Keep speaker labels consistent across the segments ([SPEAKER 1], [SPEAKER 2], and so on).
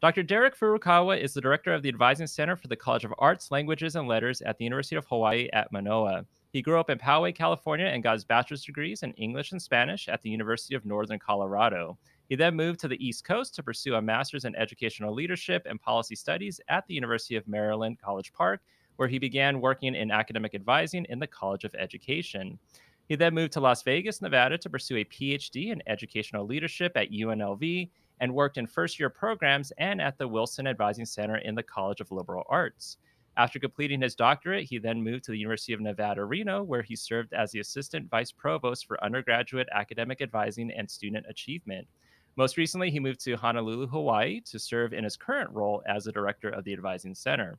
[SPEAKER 1] Dr. Derek Furukawa is the director of the Advising Center for the College of Arts, Languages, and Letters at the University of Hawaii at Manoa. He grew up in Poway, California, and got his bachelor's degrees in English and Spanish at the University of Northern Colorado. He then moved to the East Coast to pursue a master's in educational leadership and policy studies at the University of Maryland, College Park, where he began working in academic advising in the College of Education. He then moved to Las Vegas, Nevada to pursue a PhD in educational leadership at UNLV and worked in first-year programs and at the Wilson Advising Center in the College of Liberal Arts. After completing his doctorate, he then moved to the University of Nevada, Reno, where he served as the Assistant Vice Provost for Undergraduate Academic Advising and Student Achievement. Most recently, he moved to Honolulu, Hawaii, to serve in his current role as the Director of the Advising Center.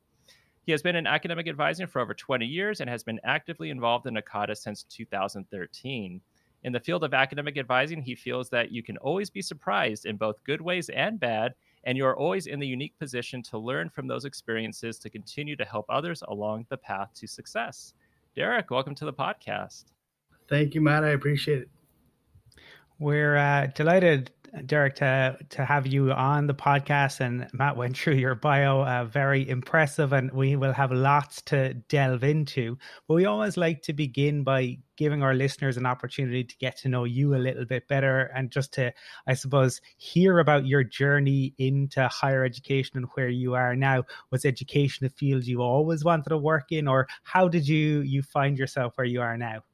[SPEAKER 1] He has been in academic advising for over 20 years and has been actively involved in NACADA since 2013. In the field of academic advising, he feels that you can always be surprised in both good ways and bad, and you are always in the unique position to learn from those experiences to continue to help others along the path to success. Derek, welcome to the podcast.
[SPEAKER 2] Thank you, Matt. I appreciate it.
[SPEAKER 3] We're delighted, Derek, to have you on the podcast. And Matt went through your bio, very impressive, and we will have lots to delve into. But we always like to begin by giving our listeners an opportunity to get to know you a little bit better and just to, I suppose, hear about your journey into higher education and where you are now. Was education a field you always wanted to work in, or how did you find yourself where you are now?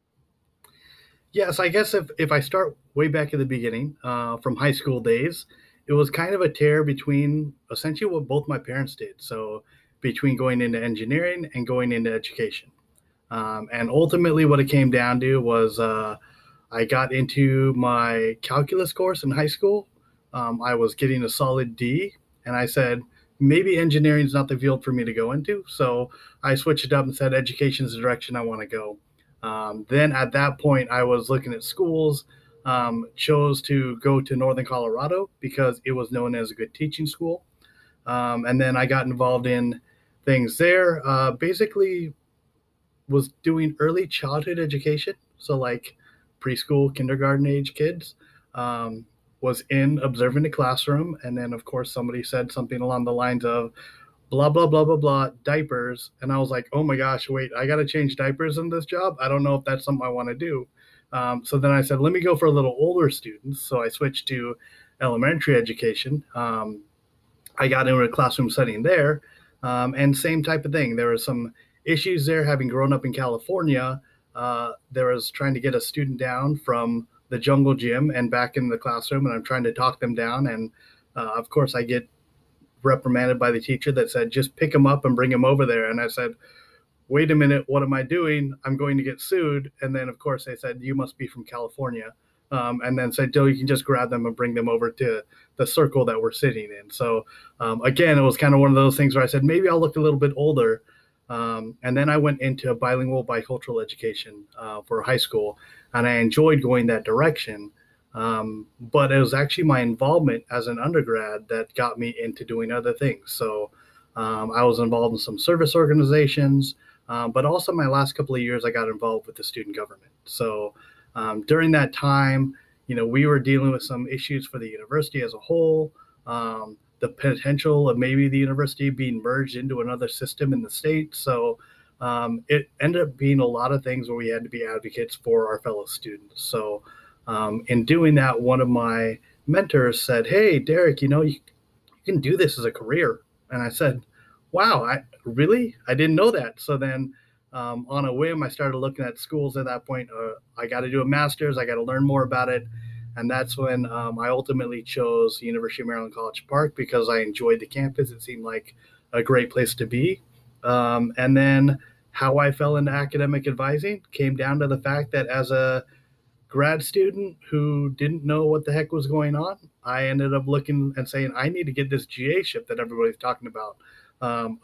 [SPEAKER 2] Yes, I guess if I start way back at the beginning, from high school days, it was kind of a tear between essentially what both my parents did. So between going into engineering and going into education. And ultimately what it came down to was I got into my calculus course in high school. I was getting a solid D, and I said, maybe engineering is not the field for me to go into. So I switched it up and said education is the direction I want to go. Then at that point, I was looking at schools, chose to go to Northern Colorado because it was known as a good teaching school. And then I got involved in things there, basically was doing early childhood education. So like preschool, kindergarten age kids, was in observing the classroom. And then of course, somebody said something along the lines of, blah, blah, blah, blah, blah, diapers. And I was like, oh my gosh, wait, I got to change diapers in this job. I don't know if that's something I want to do. So then I said, let me go for a little older students. So I switched to elementary education. I got into a classroom setting there, and same type of thing. There were some issues there, having grown up in California. There was trying to get a student down from the jungle gym and back in the classroom, and I'm trying to talk them down. And of course I get reprimanded by the teacher that said, just pick him up and bring him over there. And I said, wait a minute, what am I doing? I'm going to get sued. And then of course they said, you must be from California. And then said, Joe, you can just grab them and bring them over to the circle that we're sitting in. So again, it was kind of one of those things where I said, maybe I'll look a little bit older. And then I went into bilingual bicultural education for high school, and I enjoyed going that direction. But it was actually my involvement as an undergrad that got me into doing other things. So I was involved in some service organizations, but also my last couple of years, I got involved with the student government. So during that time, we were dealing with some issues for the university as a whole, the potential of maybe the university being merged into another system in the state. So it ended up being a lot of things where we had to be advocates for our fellow students. So in doing that, one of my mentors said, hey, Derek, you can do this as a career. And I said, wow, I didn't know that. So then on a whim, I started looking at schools at that point. I got to do a master's. I got to learn more about it. And that's when I ultimately chose the University of Maryland, College Park, because I enjoyed the campus. It seemed like a great place to be. And then how I fell into academic advising came down to the fact that as a grad student who didn't know what the heck was going on, I ended up looking and saying, I need to get this GA ship that everybody's talking about.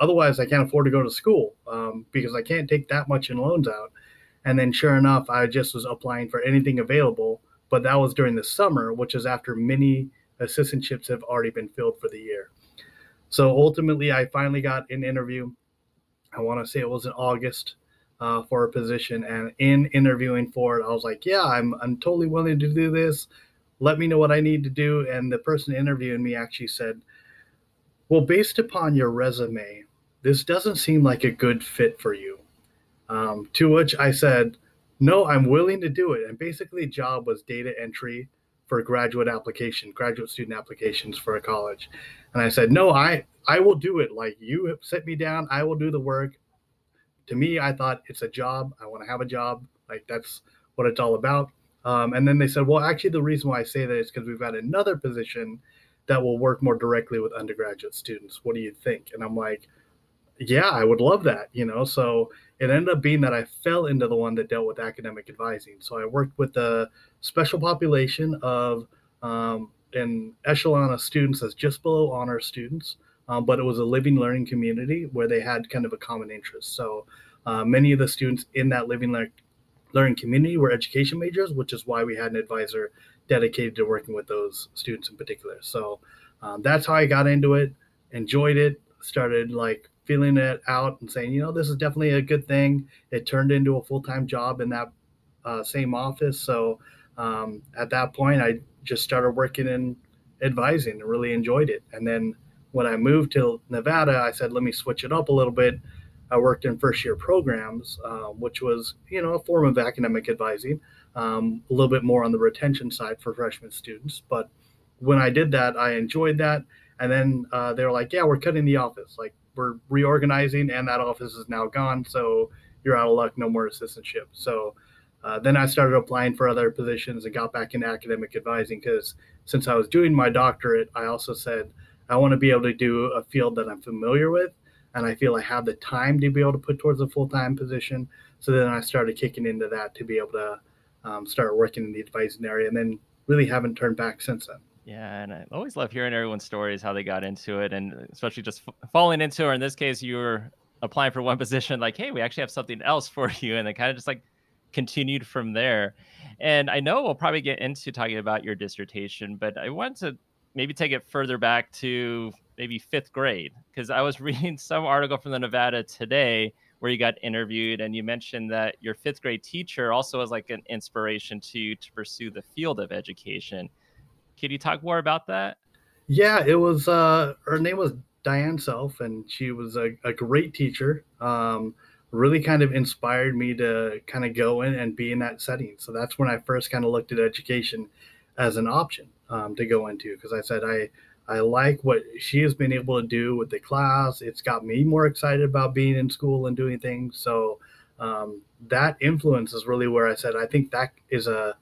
[SPEAKER 2] Otherwise, I can't afford to go to school because I can't take that much in loans out. And then sure enough, I just was applying for anything available. But that was during the summer, which is after many assistantships have already been filled for the year. So ultimately, I finally got an interview. I want to say it was in August for a position. And in interviewing for it, I was like, yeah, I'm totally willing to do this. Let me know what I need to do. And the person interviewing me actually said, Well, based upon your resume, this doesn't seem like a good fit for you. To which I said, no, I'm willing to do it. And basically, job was data entry for graduate student applications for a college. And I said, no, I will do it. Like, you have set me down, I will do the work. To me, I thought it's a job. I want to have a job. Like, that's what it's all about. And then they said, well, actually, the reason why I say that is because we've got another position that will work more directly with undergraduate students. What do you think? And I'm like, yeah, I would love that, So it ended up being that I fell into the one that dealt with academic advising. So I worked with a special population of an echelon of students that's just below honor students, but it was a living learning community where they had kind of a common interest. So many of the students in that learning community were education majors, which is why we had an advisor dedicated to working with those students in particular. So that's how I got into it, enjoyed it, started like feeling it out and saying, this is definitely a good thing. It turned into a full-time job in that same office. So at that point, I just started working in advising and really enjoyed it. And then when I moved to Nevada, I said, let me switch it up a little bit. I worked in first year programs, which was, a form of academic advising, a little bit more on the retention side for freshman students. But when I did that, I enjoyed that. And then they were like, yeah, we're cutting the office. Like, we're reorganizing and that office is now gone. So you're out of luck. No more assistantship. So then I started applying for other positions and got back into academic advising because since I was doing my doctorate, I also said, I want to be able to do a field that I'm familiar with. And I feel I have the time to be able to put towards a full-time position. So then I started kicking into that to be able to start working in the advising area, and then really haven't turned back since then.
[SPEAKER 1] Yeah, and I always love hearing everyone's stories, how they got into it, and especially just falling into it. Or in this case, you were applying for one position, like, hey, we actually have something else for you, and then kind of just like continued from there. And I know we'll probably get into talking about your dissertation, but I want to maybe take it further back to maybe fifth grade, because I was reading some article from the Nevada Today where you got interviewed, and you mentioned that your fifth grade teacher also was like an inspiration to you to pursue the field of education. Can you talk more about that?
[SPEAKER 2] Yeah, it was, her name was Diane Self, and she was a great teacher. Really kind of inspired me to kind of go in and be in that setting. So that's when I first kind of looked at education as an option to go into, because I said, I like what she has been able to do with the class. It's got me more excited about being in school and doing things. So that influence is really where I said, I think that is a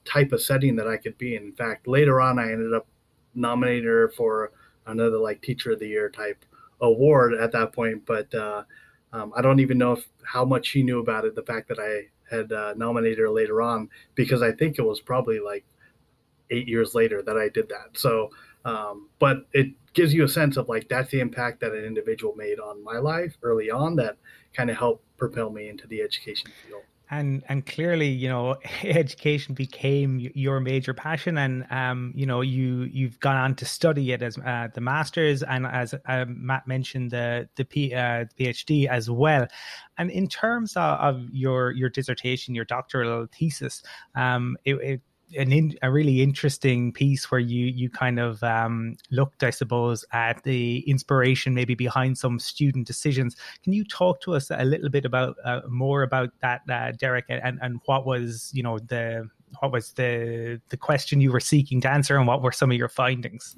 [SPEAKER 2] type of setting that I could be in. In fact, later on, I ended up nominating her for another like Teacher of the Year type award at that point. But I don't even know how much she knew about it, the fact that I had nominated her later on, because I think it was probably like 8 years later that I did that. So, but it gives you a sense of like, that's the impact that an individual made on my life early on that kind of helped propel me into the education field.
[SPEAKER 3] And clearly, education became your major passion, and you've gone on to study it as the master's, and as Matt mentioned, the PhD as well. And in terms of your dissertation, your doctoral thesis, a really interesting piece where you kind of looked, I suppose, at the inspiration maybe behind some student decisions. Can you talk to us a little bit about more about that, Derek, and what was the question you were seeking to answer, and what were some of your findings?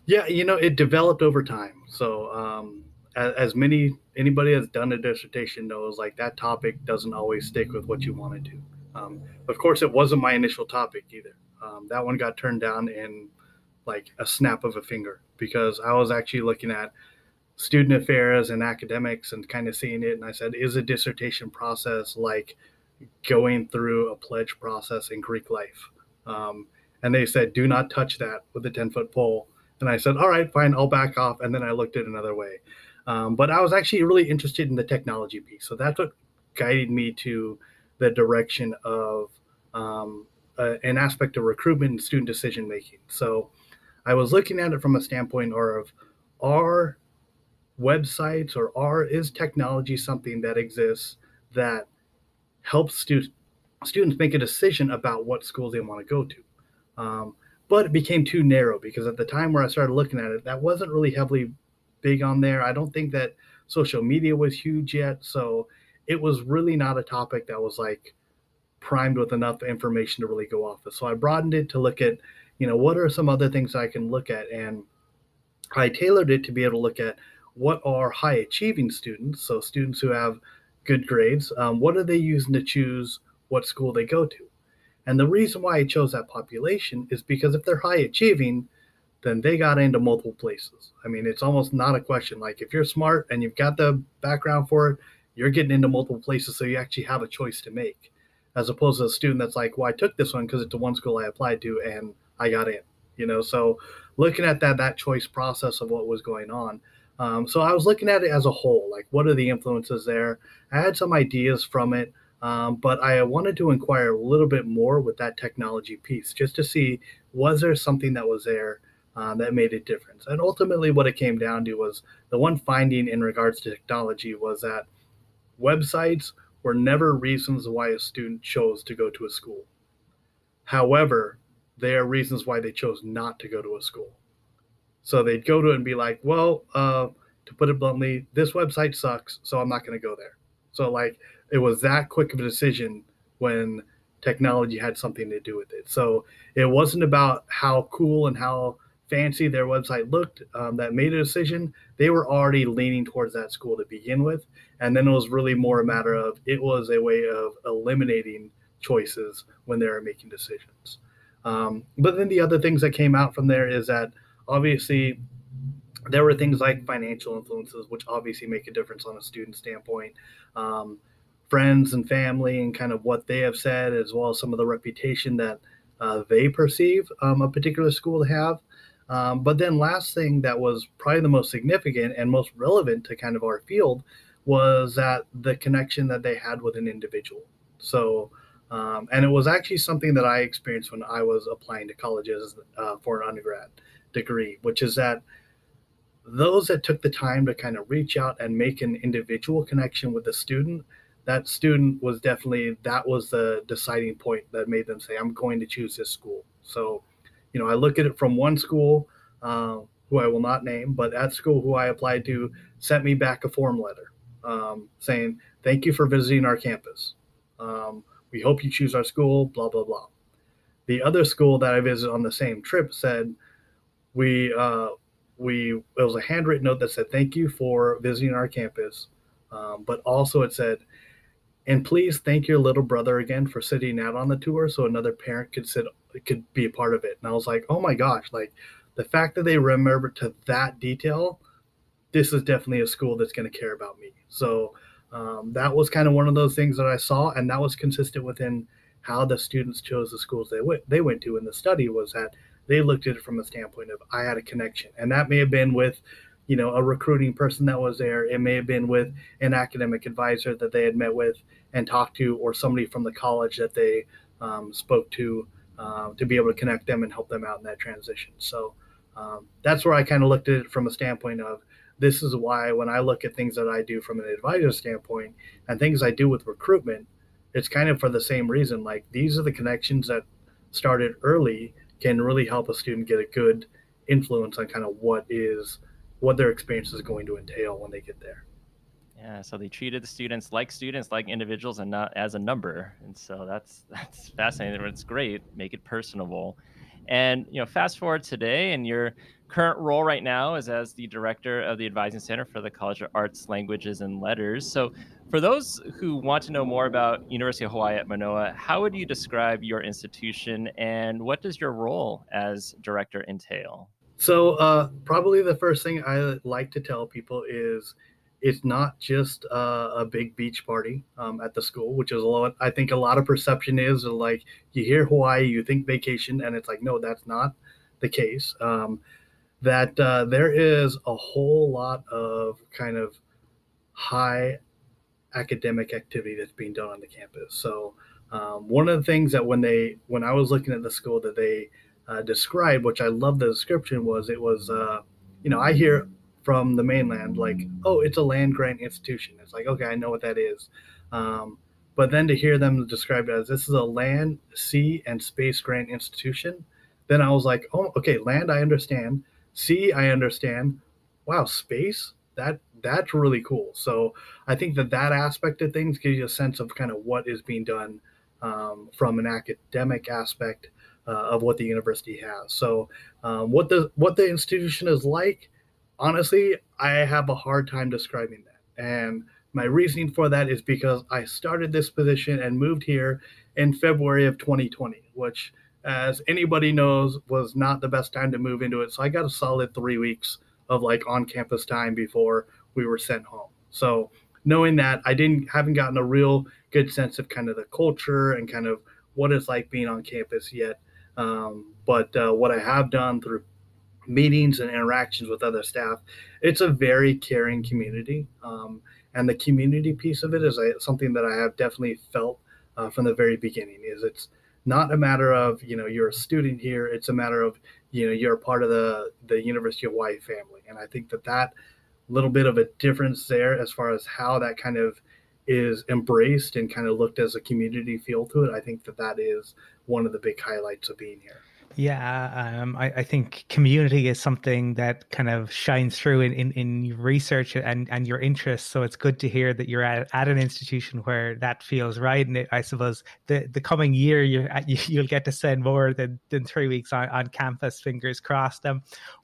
[SPEAKER 2] Yeah, it developed over time. So as anybody that's done a dissertation knows, like, that topic doesn't always stick with what you want to do. Of course, it wasn't my initial topic either. That one got turned down in like a snap of a finger, because I was actually looking at student affairs and academics and kind of seeing it. And I said, is a dissertation process like going through a pledge process in Greek life? And they said, do not touch that with a 10-foot pole. And I said, all right, fine, I'll back off. And then I looked at another way. But I was actually really interested in the technology piece. So that's what guided me to the direction of an aspect of recruitment and student decision making. So I was looking at it from a standpoint of, are websites or is technology something that exists that helps students make a decision about what schools they want to go to? but it became too narrow because at the time where I started looking at it, that wasn't really heavily big on there. I don't think that social media was huge yet. So it was really not a topic that was like primed with enough information to really go off of. So I broadened it to look at, what are some other things I can look at? And I tailored it to be able to look at what are high achieving students, so students who have good grades, what are they using to choose what school they go to? And the reason why I chose that population is because if they're high achieving, then they got into multiple places. I mean, it's almost not a question. Like if you're smart and you've got the background for it, you're getting into multiple places, so you actually have a choice to make, as opposed to a student that's like, well, I took this one because it's the one school I applied to and I got in. So looking at that choice process of what was going on. So I was looking at it as a whole, like what are the influences there? I had some ideas from it, but I wanted to inquire a little bit more with that technology piece, just to see, was there something that was there that made a difference? And ultimately what it came down to was the one finding in regards to technology was that websites were never reasons why a student chose to go to a school. However, they are reasons why they chose not to go to a school. So they'd go to it and be like, well, to put it bluntly, this website sucks, so I'm not going to go there. So like it was that quick of a decision when technology had something to do with it. So it wasn't about how cool and how fancy their website looked that made a decision. They were already leaning towards that school to begin with. And then it was really more a matter of, it was a way of eliminating choices when they were making decisions. But then the other things that came out from there is that obviously there were things like financial influences, which obviously make a difference on a student standpoint. Friends and family and kind of what they have said, as well as some of the reputation that they perceive a particular school to have. But then last thing that was probably the most significant and most relevant to kind of our field was that the connection that they had with an individual. So, and it was actually something that I experienced when I was applying to colleges for an undergrad degree, which is that those that took the time to kind of reach out and make an individual connection with the student, that student was definitely, that was the deciding point that made them say, I'm going to choose this school. So, I look at it from one school, who I will not name, but that school who I applied to sent me back a form letter saying, thank you for visiting our campus. We hope you choose our school, blah, blah, blah. The other school that I visited on the same trip said, it was a handwritten note that said, thank you for visiting our campus. But also it said, and please thank your little brother again for sitting out on the tour so another parent could be a part of it. And I was like, oh my gosh, like the fact that they remember to that detail, this is definitely a school that's going to care about me. So that was kind of one of those things that I saw, and that was consistent within how the students chose the schools they went to in the study, was that they looked at it from a standpoint of, I had a connection. And that may have been with, a recruiting person that was there. It may have been with an academic advisor that they had met with and talked to, or somebody from the college that they spoke to be able to connect them and help them out in that transition. So that's where I kind of looked at it from a standpoint of, this is why when I look at things that I do from an advisor standpoint and things I do with recruitment, it's kind of for the same reason. Like, these are the connections that started early can really help a student get a good influence on kind of what their experience is going to entail when they get there.
[SPEAKER 1] Yeah, so they treated the students, like individuals, and not as a number. And so that's fascinating. It's great. Make it personable. And fast forward today, and your current role right now is as the director of the Advising Center for the College of Arts, Languages, and Letters. So for those who want to know more about University of Hawaii at Manoa, how would you describe your institution, and what does your role as director entail?
[SPEAKER 2] So probably the first thing I like to tell people is, it's not just a big beach party at the school, which is I think a lot of perception is like, you hear Hawaii, you think vacation, and it's like, no, that's not the case. There is a whole lot of kind of high academic activity that's being done on the campus. So one of the things that when I was looking at the school that they described, which I love the description, was I hear from the mainland like, oh, it's a land grant institution. It's like, okay, I know what that is. But then to hear them describe it as, this is a land, sea, and space grant institution, then I was like, oh, okay, land, I understand. Sea, I understand. Wow, space, that's really cool. So I think that aspect of things gives you a sense of kind of what is being done from an academic aspect of what the university has. So what the institution is like, honestly, I have a hard time describing that. And my reasoning for that is because I started this position and moved here in February of 2020, which, as anybody knows, was not the best time to move into it. So I got a solid 3 weeks of like on campus time before we were sent home. So knowing that, I haven't gotten a real good sense of kind of the culture and kind of what it's like being on campus yet. But what I have done through meetings and interactions with other staff, it's a very caring community. And the community piece of it is something that I have definitely felt from the very beginning. Is it's not a matter of you're a student here; it's a matter of you're a part of the University of Hawaii family. And I think that little bit of a difference there as far as how that kind of is embraced and kind of looked as a community feel to it. I think that is one of the big highlights of being here.
[SPEAKER 3] Yeah, I think community is something that kind of shines through in your research and your interests. So it's good to hear that you're at an institution where that feels right. And I suppose the coming year you'll get to spend more than 3 weeks on campus. Fingers crossed.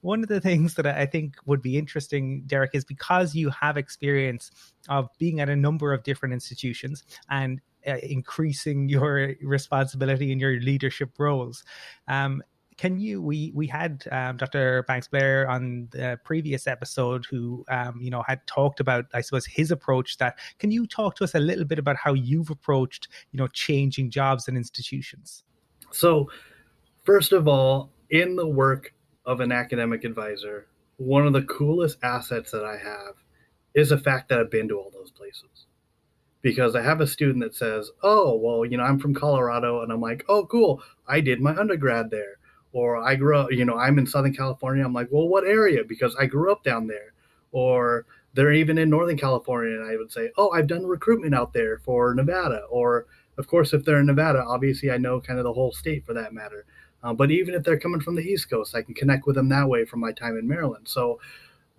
[SPEAKER 3] One of the things that I think would be interesting, Derek, is because you have experience of being at a number of different institutions and increasing your responsibility in your leadership roles. We had Dr. Banks Blair on the previous episode who had talked about, I suppose, his approach. Can you talk to us a little bit about how you've approached changing jobs and institutions?
[SPEAKER 2] So first of all, in the work of an academic advisor, one of the coolest assets that I have is the fact that I've been to all those places. Because I have a student that says, oh, well, I'm from Colorado. And I'm like, oh, cool. I did my undergrad there. Or I grew up, I'm in Southern California. I'm like, well, what area? Because I grew up down there. Or they're even in Northern California. And I would say, oh, I've done recruitment out there for Nevada. Or, of course, if they're in Nevada, obviously I know kind of the whole state for that matter. But even if they're coming from the East Coast, I can connect with them that way from my time in Maryland. So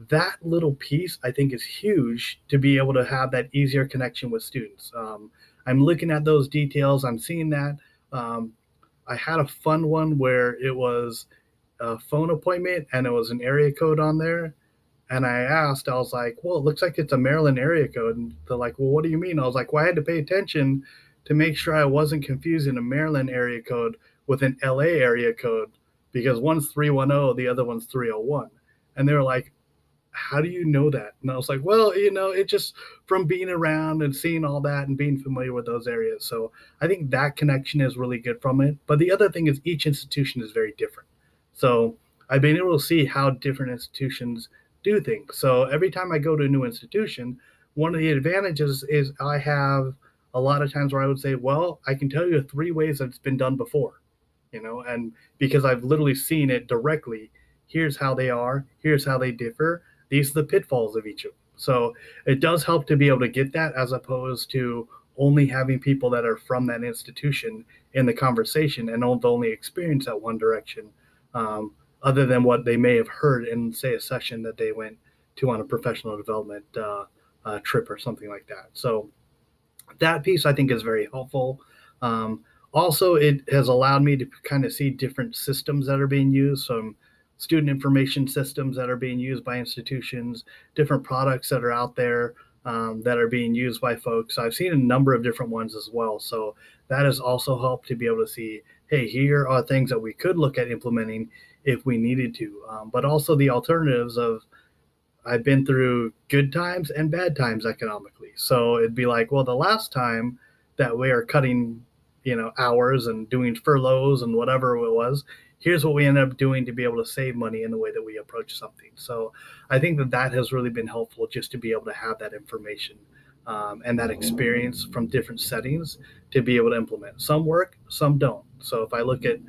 [SPEAKER 2] that little piece I think is huge to be able to have that easier connection with students. I'm looking at those details. I'm seeing that. I had a fun one where it was a phone appointment and it was an area code on there. And I was like, well, it looks like it's a Maryland area code. And they're like, well, what do you mean? I was like, well, I had to pay attention to make sure I wasn't confusing a Maryland area code with an LA area code, because one's 310, the other one's 301. And they were like, how do you know that? And I was like, well, it just from being around and seeing all that and being familiar with those areas. So I think that connection is really good from it. But the other thing is each institution is very different. So I've been able to see how different institutions do things. So every time I go to a new institution, one of the advantages is I have a lot of times where I would say, well, I can tell you 3 ways that it's been done before, and because I've literally seen it directly, here's how they are, here's how they differ. These are the pitfalls of each of them. So it does help to be able to get that, as opposed to only having people that are from that institution in the conversation and only experience that one direction, other than what they may have heard in, say, a session that they went to on a professional development trip or something like that. So that piece I think is very helpful. Also, it has allowed me to kind of see different systems that are being used. So student information systems that are being used by institutions, different products that are out there that are being used by folks. I've seen a number of different ones as well. So that has also helped to be able to see, hey, here are things that we could look at implementing if we needed to. But also the alternatives of, I've been through good times and bad times economically. So it'd be like, well, the last time that we are cutting, hours and doing furloughs and whatever it was, here's what we ended up doing to be able to save money in the way that we approach something. So I think that has really been helpful, just to be able to have that information and that experience from different settings to be able to implement. Some work, some don't. So if I look at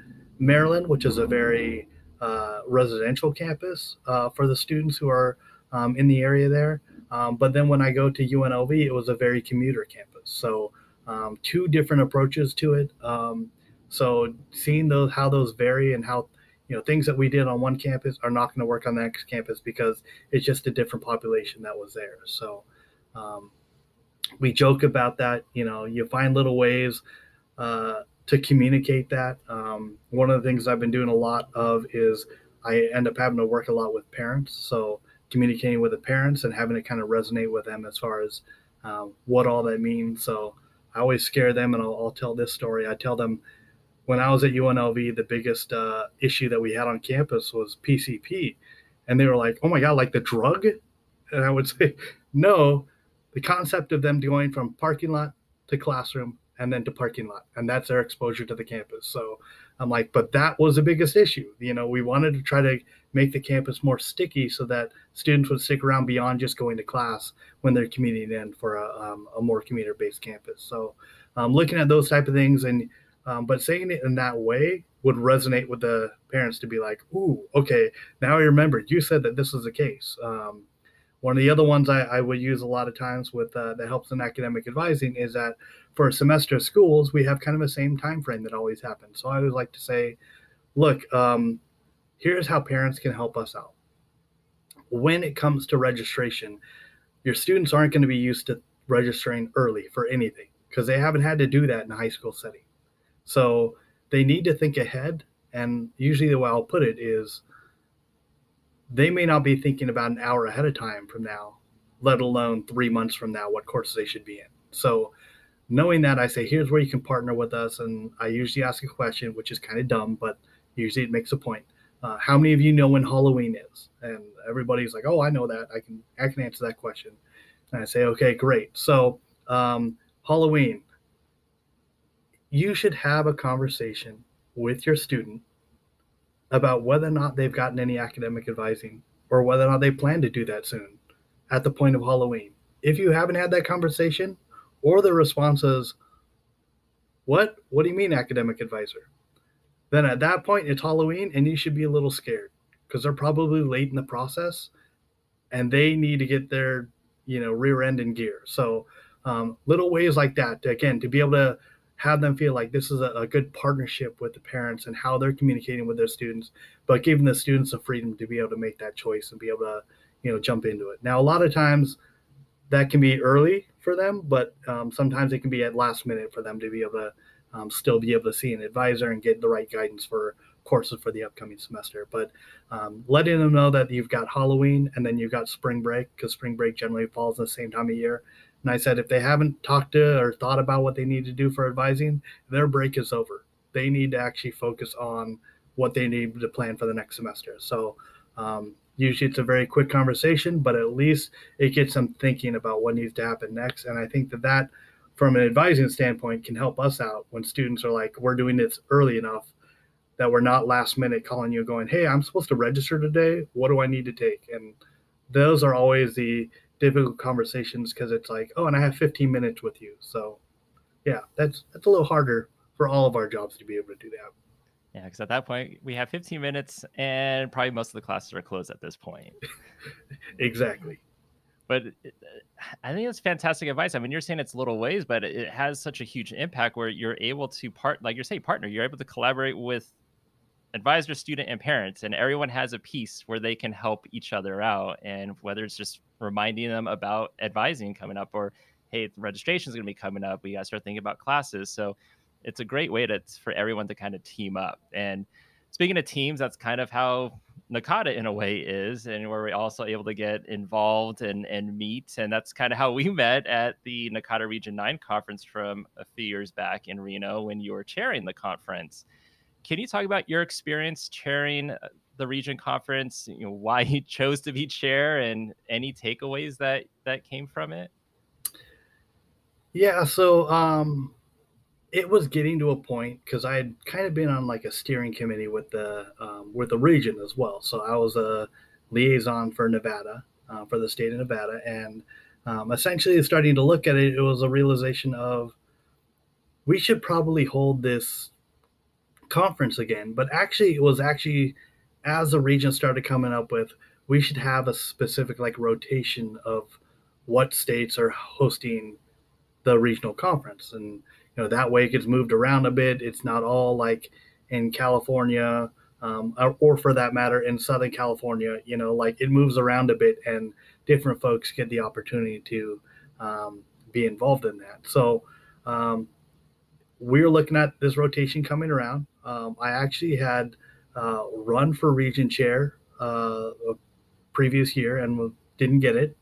[SPEAKER 2] Maryland, which is a very residential campus for the students who are in the area there. But then when I go to UNLV, it was a very commuter campus. So 2 different approaches to it. So seeing how those vary and how things that we did on one campus are not going to work on the next campus because it's just a different population that was there. So we joke about that. You find little ways to communicate that. One of the things I've been doing a lot of is I end up having to work a lot with parents. So communicating with the parents and having it kind of resonate with them as far as what all that means. So I always scare them, and I'll tell this story. I tell them when I was at UNLV, the biggest issue that we had on campus was PCP. And they were like, oh my God, like the drug? And I would say, no, the concept of them going from parking lot to classroom and then to parking lot. And that's their exposure to the campus. So I'm like, but that was the biggest issue. We wanted to try to make the campus more sticky so that students would stick around beyond just going to class when they're commuting in for a more commuter-based campus. So looking at those type of things, and but saying it in that way would resonate with the parents to be like, ooh, okay, now I remember you said that this was the case. One of the other ones I would use a lot of times with that helps in academic advising is that for a semester of schools, we have kind of the same time frame that always happens. So I always like to say, look, here's how parents can help us out. When it comes to registration, your students aren't going to be used to registering early for anything because they haven't had to do that in a high school setting. So they need to think ahead. And usually the way I'll put it is they may not be thinking about an hour ahead of time from now, let alone 3 months from now, what courses they should be in. So knowing that, I say, here's where you can partner with us. And I usually ask a question, which is kind of dumb, but usually it makes a point. How many of you know when Halloween is? And everybody's like, oh, I know that. I can answer that question. And I say, okay, great. So Halloween, you should have a conversation with your student about whether or not they've gotten any academic advising or whether or not they plan to do that soon at the point of Halloween. If you haven't had that conversation, or the response is, what do you mean academic advisor? Then at that point, it's Halloween and you should be a little scared because they're probably late in the process and they need to get their rear end in gear. So little ways like that, again, to be able to have them feel like this is a good partnership with the parents and how they're communicating with their students, but giving the students the freedom to be able to make that choice and be able to jump into it. Now, a lot of times that can be early for them, but sometimes it can be at last minute for them to be able to still be able to see an advisor and get the right guidance for courses for the upcoming semester. But letting them know that you've got Halloween and then you've got spring break, because spring break generally falls in the same time of year. And I said, if they haven't talked to or thought about what they need to do for advising, their break is over. They need to actually focus on what they need to plan for the next semester. So usually it's a very quick conversation, but at least it gets them thinking about what needs to happen next. And I think that from an advising standpoint can help us out when students are like, we're doing this early enough that we're not last minute calling you going, hey, I'm supposed to register today. What do I need to take? And those are always the difficult conversations because it's like, oh, and I have 15 minutes with you. So yeah, that's a little harder for all of our jobs to be able to do that.
[SPEAKER 1] Yeah, because at that point we have 15 minutes and probably most of the classes are closed at this point.
[SPEAKER 2] Exactly.
[SPEAKER 1] But I think that's fantastic advice. I mean, you're saying it's little ways, but it has such a huge impact where you're able to partner. You're able to collaborate with advisor, student, and parents, and everyone has a piece where they can help each other out. And whether it's just reminding them about advising coming up, or hey, registration is going to be coming up, we got to start thinking about classes. So it's a great way for everyone to kind of team up. And speaking of teams, that's kind of how NACADA in a way is, and where we're also able to get involved and meet. And that's kind of how we met at the NACADA Region 9 conference from a few years back in Reno when you were chairing the conference. Can you talk about your experience chairing the region conference, why you chose to be chair and any takeaways that came from it?
[SPEAKER 2] Yeah, so it was getting to a point because I had kind of been on like a steering committee with the region as well. So I was a liaison for Nevada, for the state of Nevada, and essentially starting to look at it, it was a realization of we should probably hold this conference again. But actually, it was as the region started coming up with, we should have a specific like rotation of what states are hosting the regional conference, and that way it gets moved around a bit. It's not all like in California or for that matter, in Southern California, like it moves around a bit and different folks get the opportunity to be involved in that. So we're looking at this rotation coming around. I actually had run for region chair a previous year and didn't get it.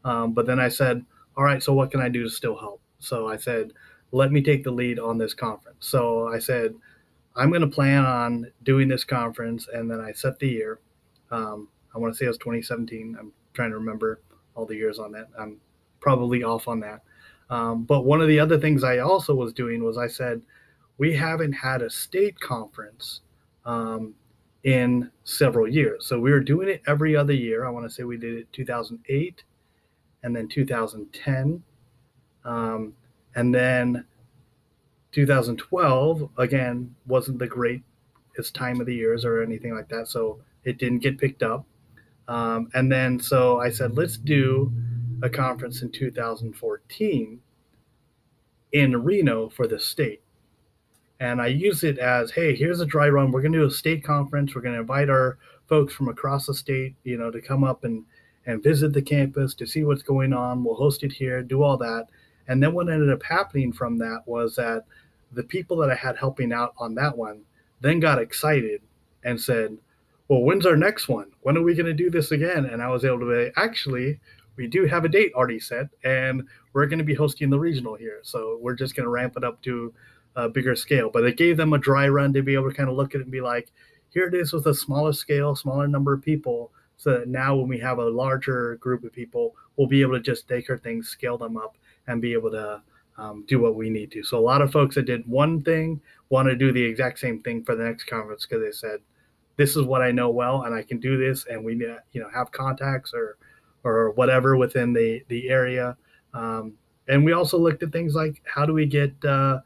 [SPEAKER 2] But then I said, all right, so what can I do to still help? So I said, let me take the lead on this conference. So I said, I'm going to plan on doing this conference. And then I set the year. I want to say it was 2017. I'm trying to remember all the years on that. I'm probably off on that. But one of the other things I also was doing was I said, we haven't had a state conference in several years. So we were doing it every other year. I want to say we did it 2008 and then 2010. And then 2012, again, wasn't the greatest time of the years or anything like that. So it didn't get picked up. And then so I said, let's do a conference in 2014 in Reno for the state. And I use it as, hey, here's a dry run. We're going to do a state conference. We're going to invite our folks from across the state, to come up and visit the campus to see what's going on. We'll host it here, do all that. And then what ended up happening from that was that the people that I had helping out on that one then got excited and said, well, when's our next one? When are we going to do this again? And I was able to say, actually, we do have a date already set, and we're going to be hosting the regional here. So we're just going to ramp it up to a bigger scale. But it gave them a dry run to be able to kind of look at it and be like, here it is with a smaller scale, smaller number of people, so that now when we have a larger group of people, we'll be able to just take our things, scale them up, and be able to do what we need to. So a lot of folks that did one thing want to do the exact same thing for the next conference because they said, this is what I know well, and I can do this, and we have contacts or whatever within the area. And we also looked at things like how do we get other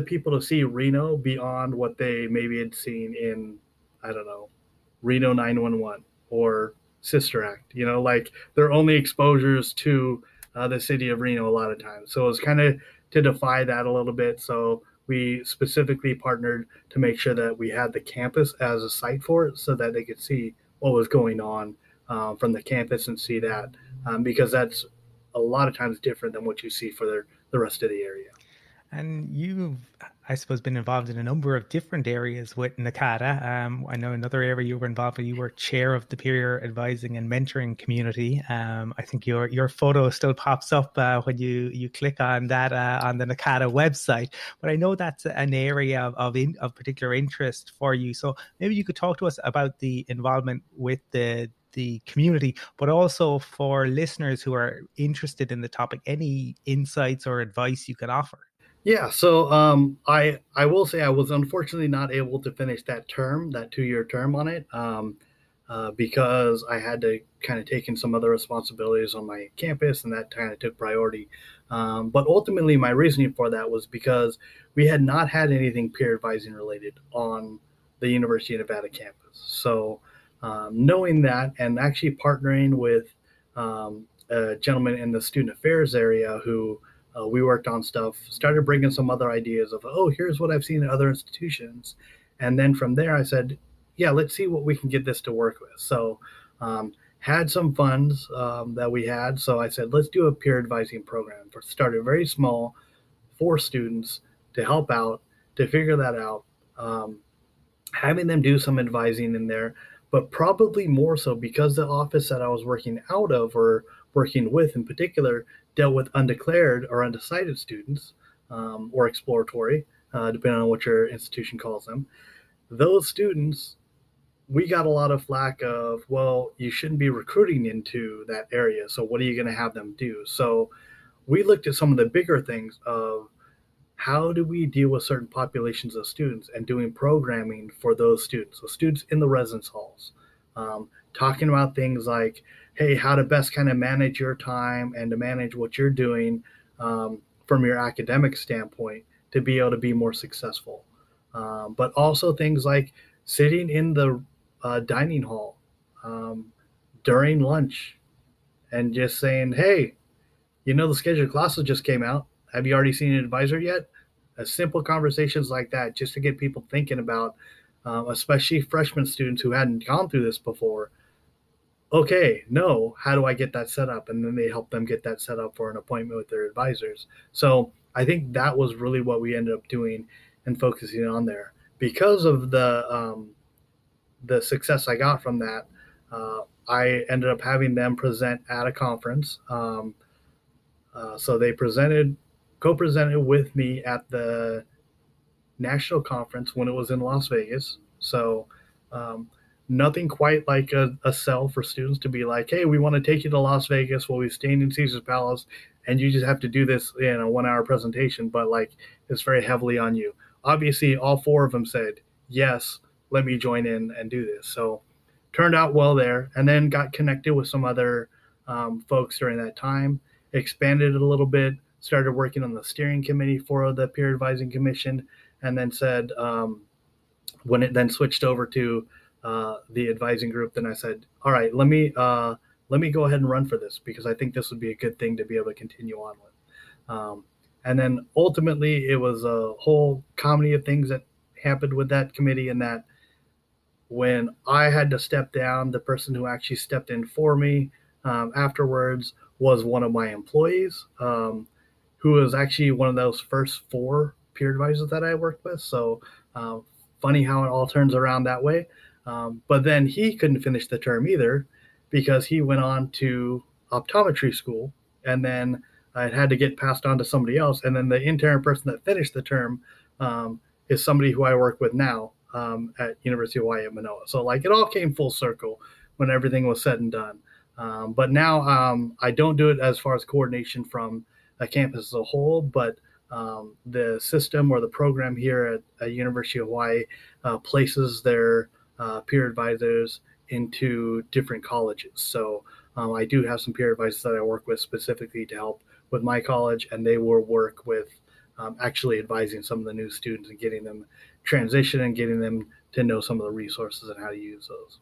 [SPEAKER 2] people to see Reno beyond what they maybe had seen in, I don't know, Reno 911 or Sister Act, like their only exposures to the city of Reno a lot of times. So it was kind of to defy that a little bit. So we specifically partnered to make sure that we had the campus as a site for it so that they could see what was going on from the campus and see that because that's a lot of times different than what you see for the rest of the area.
[SPEAKER 3] And you've, I suppose, been involved in a number of different areas with NACADA. I know another area you were involved with, you were chair of the peer advising and mentoring community. I think your photo still pops up when you click on that on the NACADA website. But I know that's an area of particular interest for you. So maybe you could talk to us about the involvement with the community, but also for listeners who are interested in the topic, any insights or advice you can offer.
[SPEAKER 2] Yeah, so I will say I was unfortunately not able to finish that 2-year term on it because I had to kind of take in some other responsibilities on my campus, and that kind of took priority. But ultimately, my reasoning for that was because we had not had anything peer advising related on the University of Nevada campus. So knowing that and actually partnering with a gentleman in the student affairs area who we worked on stuff, started bringing some other ideas of, here's what I've seen in other institutions. And then from there, I said, yeah, let's see what we can get this to work with. So had some funds that we had. So I said, let's do a peer advising program. Started very small, 4 students to help out, to figure that out, having them do some advising in there, but probably more so because the office that I was working out of or working with in particular dealt with undeclared or undecided students or exploratory, depending on what your institution calls them. Those students, we got a lot of flack of, well, you shouldn't be recruiting into that area. So what are you going to have them do? So we looked at some of the bigger things of how do we deal with certain populations of students and doing programming for those students. So students in the residence halls, talking about things like, hey, how to best kind of manage your time and to manage what you're doing from your academic standpoint to be able to be more successful. But also things like sitting in the dining hall during lunch and just saying, hey, the scheduled classes just came out. Have you already seen an advisor yet? Simple conversations like that, just to get people thinking about especially freshman students who hadn't gone through this before. Okay, no, how do I get that set up? And then they help them get that set up for an appointment with their advisors. So I think that was really what we ended up doing and focusing on there. Because of the success I got from that, I ended up having them present at a conference. So they co-presented with me at the national conference when it was in Las Vegas. So nothing quite like a sell for students to be like, hey, we want to take you to Las Vegas. We'll be staying in Caesar's Palace, and you just have to do this in a 1-hour presentation. But like, it's very heavily on you. Obviously, all 4 of them said, yes, let me join in and do this. So turned out well there, and then got connected with some other folks during that time, expanded it a little bit, started working on the steering committee for the peer advising commission, and then said, when it then switched over to the advising group, then I said, all right, let me go ahead and run for this, because I think this would be a good thing to be able to continue on with. And then ultimately it was a whole comedy of things that happened with that committee, and that when I had to step down, the person who actually stepped in for me afterwards was one of my employees, who was actually one of those first 4 peer advisors that I worked with. So funny how it all turns around that way. But then he couldn't finish the term either, because he went on to optometry school, and then it had to get passed on to somebody else. And then the intern person that finished the term is somebody who I work with now at University of Hawaii at Manoa. So like, it all came full circle when everything was said and done. But now I don't do it as far as coordination from a campus as a whole, but the system or the program here at University of Hawaii places their peer advisors into different colleges. So I do have some peer advisors that I work with specifically to help with my college, and they will work with actually advising some of the new students and getting them transition and getting them to know some of the resources and how to use those.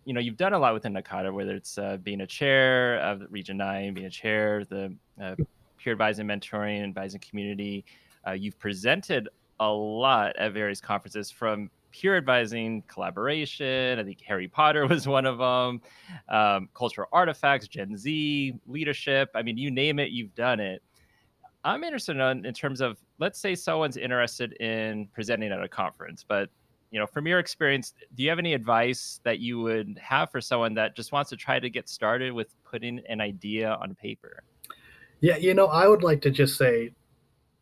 [SPEAKER 1] You know, you've done a lot within NACADA, whether it's being a chair of Region 9, being a chair of the peer advising, mentoring, advising community. You've presented a lot at various conferences, from peer advising collaboration. I think Harry Potter was one of them. Cultural artifacts, Gen Z, leadership. I mean, you name it, you've done it. I'm interested in terms of, let's say someone's interested in presenting at a conference, but from your experience, do you have any advice that you would have for someone that just wants to try to get started with putting an idea on paper?
[SPEAKER 2] Yeah, I would like to just say,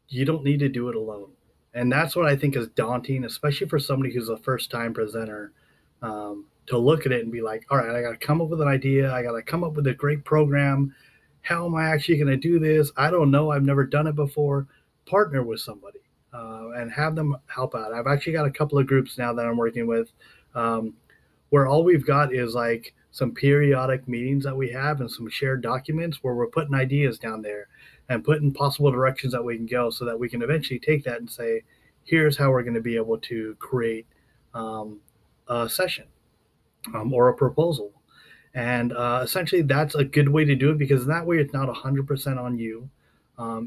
[SPEAKER 2] you don't need to do it alone. And that's what I think is daunting, especially for somebody who's a first-time presenter, to look at it and be like, all right, I got to come up with an idea. I got to come up with a great program. How am I actually going to do this? I don't know. I've never done it before. Partner with somebody and have them help out. I've actually got a couple of groups now that I'm working with where all we've got is like some periodic meetings that we have and some shared documents where we're putting ideas down there and putting possible directions that we can go, so that we can eventually take that and say, here's how we're going to be able to create a session or a proposal. And essentially that's a good way to do it, because that way it's not 100% on you.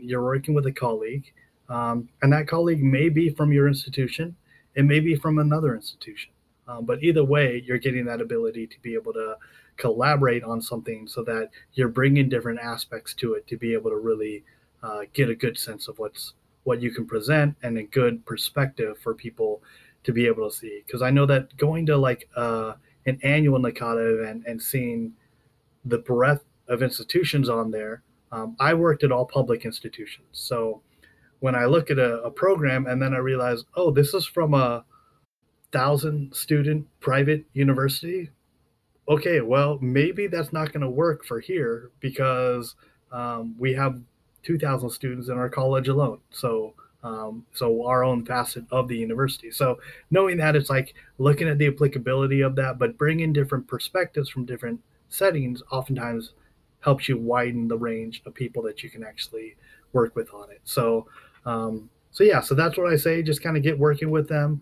[SPEAKER 2] You're working with a colleague, and that colleague may be from your institution. It may be from another institution. But either way, you're getting that ability to be able to collaborate on something, so that you're bringing different aspects to it to be able to really get a good sense of what you can present, and a good perspective for people to be able to see. Because I know that going to like an annual NACADA event and seeing the breadth of institutions on there, I worked at all public institutions. So when I look at a program and then I realize, oh, this is from a 1,000-student private university. Okay, well, maybe that's not going to work for here, because we have 2,000 students in our college alone. So our own facet of the university. So knowing that, it's like looking at the applicability of that, but bringing different perspectives from different settings oftentimes helps you widen the range of people that you can actually work with on it. So that's what I say. Just kind of get working with them.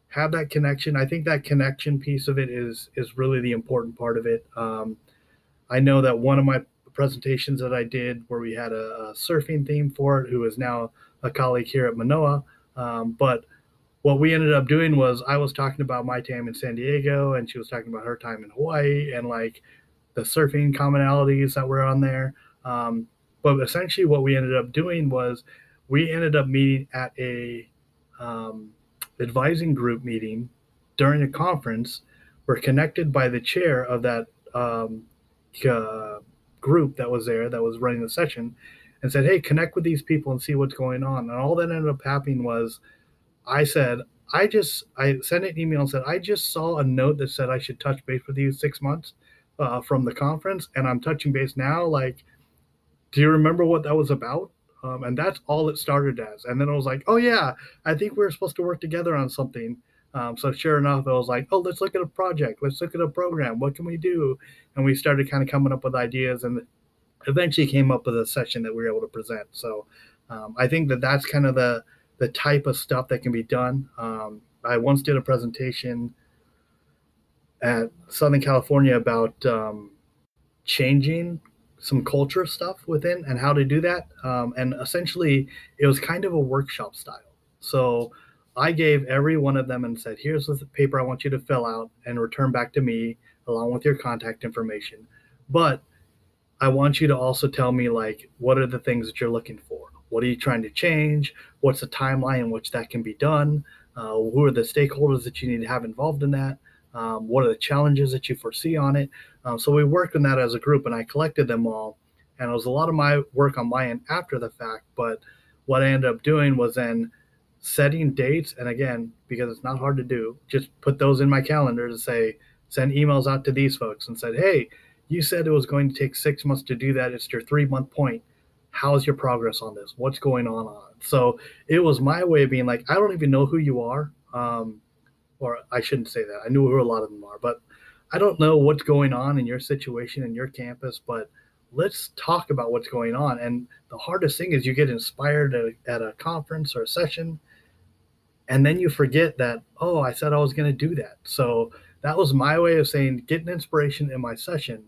[SPEAKER 2] Have that connection. I think that connection piece of it is really the important part of it. I know that one of my presentations that I did where we had a surfing theme for it, who is now a colleague here at Manoa, but what we ended up doing was I was talking about my time in San Diego, and she was talking about her time in Hawaii, and like the surfing commonalities that were on there. But essentially, what we ended up doing was we ended up meeting at a advising group meeting during a conference. We're connected by the chair of that group that was there, that was running the session, and said, "Hey, connect with these people and see what's going on." And all that ended up happening was I said, I sent an email and said, I just saw a note that said I should touch base with you 6 months from the conference, and I'm touching base now. Like, do you remember what that was about? And that's all it started as. And then I was like, oh yeah, I think we were supposed to work together on something. So sure enough, I was like, oh, let's look at a project. Let's look at a program. What can we do? And we started kind of coming up with ideas, and eventually came up with a session that we were able to present. So I think that that's kind of the type of stuff that can be done. I once did a presentation at Southern California about changing some culture stuff within and how to do that. And essentially, it was kind of a workshop style. So I gave every one of them and said, here's the paper I want you to fill out and return back to me along with your contact information. But I want you to also tell me, like, what are the things that you're looking for? What are you trying to change? What's the timeline in which that can be done? Who are the stakeholders that you need to have involved in that? What are the challenges that you foresee on it? So we worked on that as a group, and I collected them all. And it was a lot of my work on my end after the fact. But what I ended up doing was then setting dates. And again, because it's not hard to do, just put those in my calendar to say, send emails out to these folks and said, hey, you said it was going to take 6 months to do that. It's your 3-month point. How's your progress on this? What's going on it? So it was my way of being like, I don't even know who you are. Or I shouldn't say that. I knew who a lot of them are, but I don't know what's going on in your situation in your campus, but let's talk about what's going on. And the hardest thing is you get inspired at a conference or a session, and then you forget that, oh, I said I was going to do that. So that was my way of saying, get an inspiration in my session.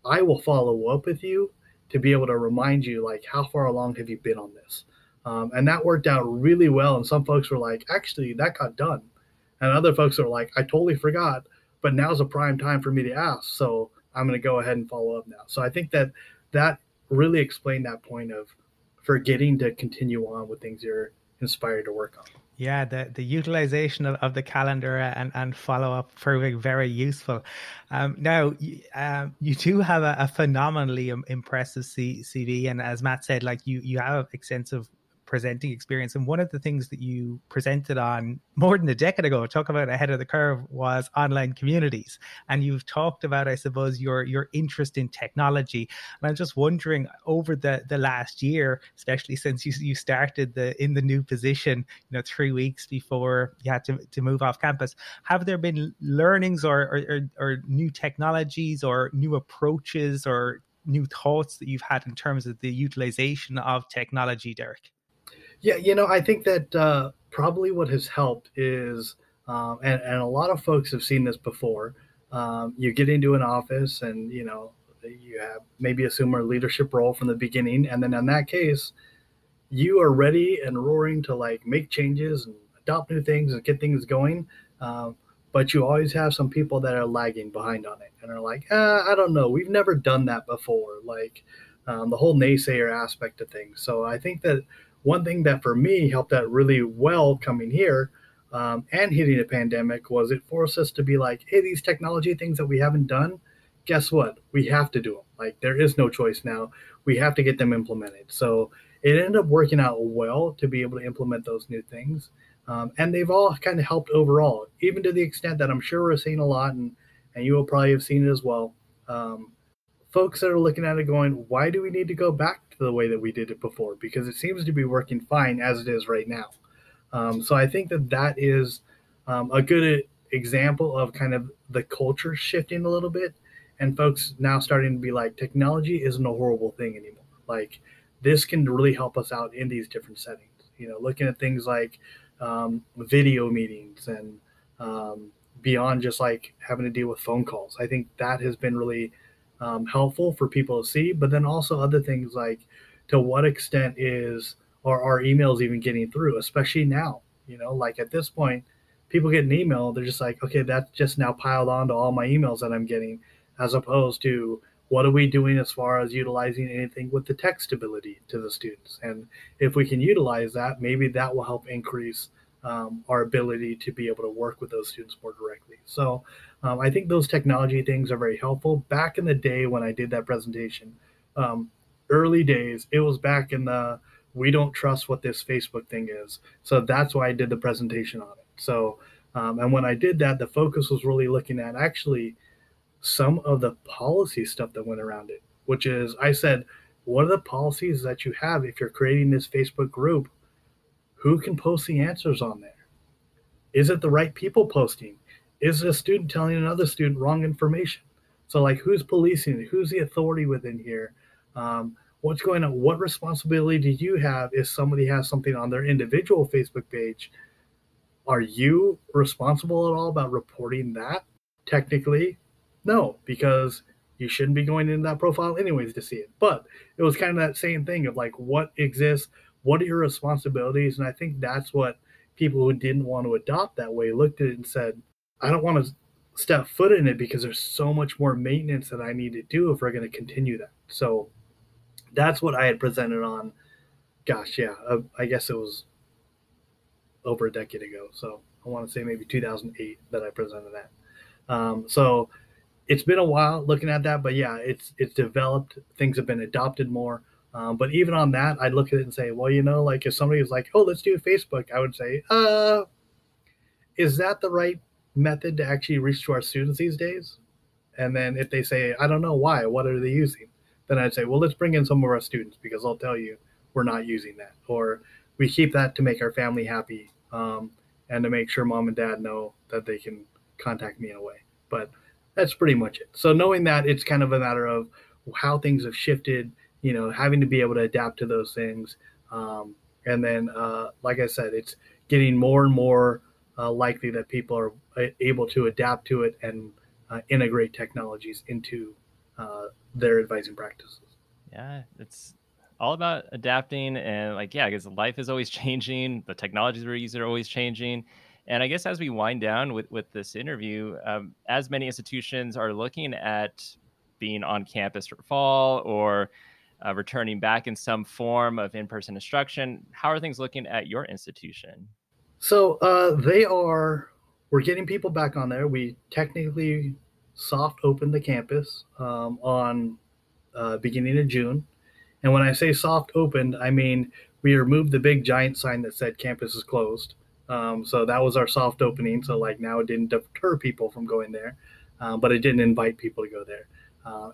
[SPEAKER 2] I will follow up with you to be able to remind you, like, how far along have you been on this? And that worked out really well. And some folks were like, actually, that got done. And other folks are like, I totally forgot, but now's a prime time for me to ask. So I'm going to go ahead and follow up now. So I think that really explained that point of forgetting to continue on with things you're inspired to work on.
[SPEAKER 3] Yeah, the utilization of the calendar and follow-up proving very useful. Now, you do have a phenomenally impressive CV. And as Matt said, like you have extensive presenting experience. And one of the things that you presented on more than a decade ago, talk about ahead of the curve, was online communities. And you've talked about, I suppose, your interest in technology. And I'm just wondering, over the last year, especially since you started in the new position, 3 weeks before you had to move off campus, have there been learnings or new technologies or new approaches or new thoughts that you've had in terms of the utilization of technology, Derek?
[SPEAKER 2] Yeah, I think that probably what has helped is, and a lot of folks have seen this before, you get into an office and, you have maybe assume a leadership role from the beginning. And then in that case, you are ready and roaring to like make changes and adopt new things and get things going. But you always have some people that are lagging behind on it and are like, I don't know, we've never done that before. Like the whole naysayer aspect of things. So I think that one thing that for me helped out really well coming here and hitting a pandemic was it forced us to be like, hey, these technology things that we haven't done, guess what? We have to do them. Like there is no choice now. We have to get them implemented. So it ended up working out well to be able to implement those new things. And they've all kind of helped overall, even to the extent that I'm sure we're seeing a lot, and you will probably have seen it as well. Folks that are looking at it going, why do we need to go back to the way that we did it before? Because it seems to be working fine as it is right now. So I think that is a good example of kind of the culture shifting a little bit, and folks now starting to be like, technology isn't a horrible thing anymore. Like this can really help us out in these different settings. Looking at things like video meetings and beyond just like having to deal with phone calls. I think that has been really helpful for people to see, but then also other things like to what extent are our emails even getting through, especially now. Like at this point, people get an email, they're just like, okay, that's just now piled on to all my emails that I'm getting, as opposed to what are we doing as far as utilizing anything with the text ability to the students. And if we can utilize that, maybe that will help increase our ability to be able to work with those students more directly. So I think those technology things are very helpful. Back in the day when I did that presentation, early days, it was back in the we don't trust what this Facebook thing is. So that's why I did the presentation on it. So, and when I did that, the focus was really looking at actually some of the policy stuff that went around it, which is I said, what are the policies that you have if you're creating this Facebook group? Who can post the answers on there? Is it the right people posting? Is a student telling another student wrong information? So, like, who's policing it? Who's the authority within here? What's going on? What responsibility do you have if somebody has something on their individual Facebook page? Are you responsible at all about reporting that? Technically, no, because you shouldn't be going into that profile anyways to see it. But it was kind of that same thing of like, what exists? What are your responsibilities? And I think that's what people who didn't want to adopt that way looked at it and said, I don't want to step foot in it because there's so much more maintenance that I need to do if we're going to continue that. So that's what I had presented on. Gosh, yeah, I guess it was over a decade ago. So I want to say maybe 2008 that I presented that. So it's been a while looking at that, but yeah, it's developed. Things have been adopted more. But even on that, I'd look at it and say, well, like if somebody was like, oh, let's do Facebook, I would say, is that the right method to actually reach to our students these days? And then if they say, I don't know why, what are they using? Then I'd say, well, let's bring in some of our students because I'll tell you we're not using that. Or we keep that to make our family happy and to make sure mom and dad know that they can contact me in a way. But that's pretty much it. So knowing that, it's kind of a matter of how things have shifted, having to be able to adapt to those things. And then, like I said, it's getting more and more likely that people are able to adapt to it and integrate technologies into their advising practices.
[SPEAKER 1] Yeah, it's all about adapting and I guess life is always changing. The technologies we're using are always changing. And I guess as we wind down with this interview, as many institutions are looking at being on campus for fall or returning back in some form of in-person instruction, how are things looking at your institution?
[SPEAKER 2] So we're getting people back on there. We technically soft opened the campus on beginning of June. And when I say soft opened, I mean we removed the big giant sign that said campus is closed. So that was our soft opening. So now it didn't deter people from going there, but it didn't invite people to go there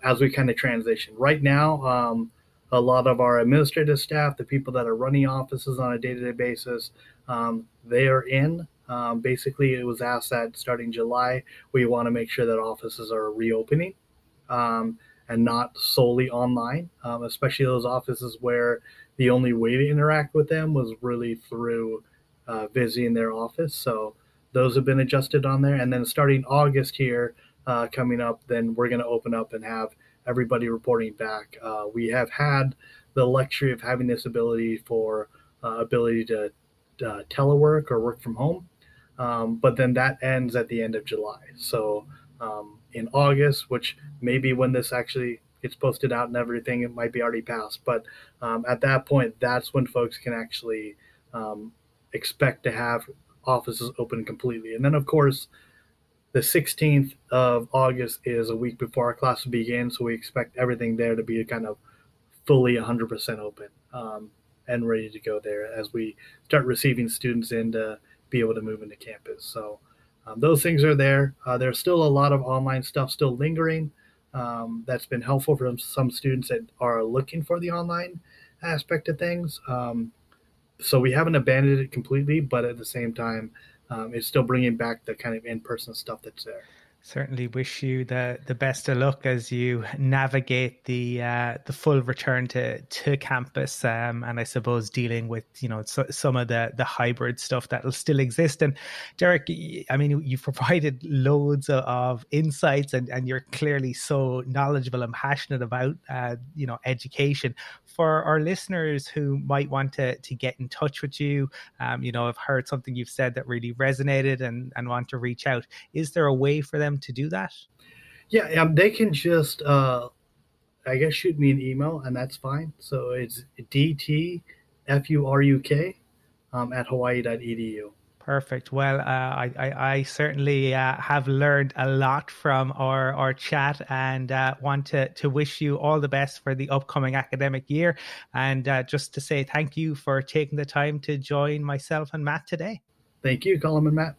[SPEAKER 2] as we kind of transition. Right now, a lot of our administrative staff, the people that are running offices on a day-to-day basis, they are in. Basically, it was asked that starting July, we want to make sure that offices are reopening and not solely online, especially those offices where the only way to interact with them was really through visiting their office. So those have been adjusted on there. And then starting August here, coming up, then we're going to open up and have everybody reporting back. We have had the luxury of having this ability to telework or work from home. But then that ends at the end of July. So in August, which maybe when this actually gets posted out and everything, it might be already passed. But at that point, that's when folks can actually expect to have offices open completely. And then, of course, the 16th of August is a week before our class will begin. So we expect everything there to be kind of fully 100% open and ready to go there as we start receiving students in to be able to move into campus. So those things are there. There's still a lot of online stuff still lingering. That's been helpful for some students that are looking for the online aspect of things. So we haven't abandoned it completely, but at the same time, it's still bringing back the kind of in-person stuff that's there.
[SPEAKER 3] Certainly wish you the best of luck as you navigate the full return to campus, and I suppose dealing with some of the hybrid stuff that will still exist. And Derek, I mean, you've provided loads of insights, and you're clearly so knowledgeable and passionate about education. For our listeners who might want to get in touch with you, have heard something you've said that really resonated and want to reach out, is there a way for them to do that?
[SPEAKER 2] Yeah, they can just, I guess, shoot me an email, and that's fine. So it's dtfuruk at hawaii.edu.
[SPEAKER 3] Perfect. Well, I certainly have learned a lot from our chat, and want to wish you all the best for the upcoming academic year. And just to say thank you for taking the time to join myself and Matt today.
[SPEAKER 2] Thank you, Colin and Matt.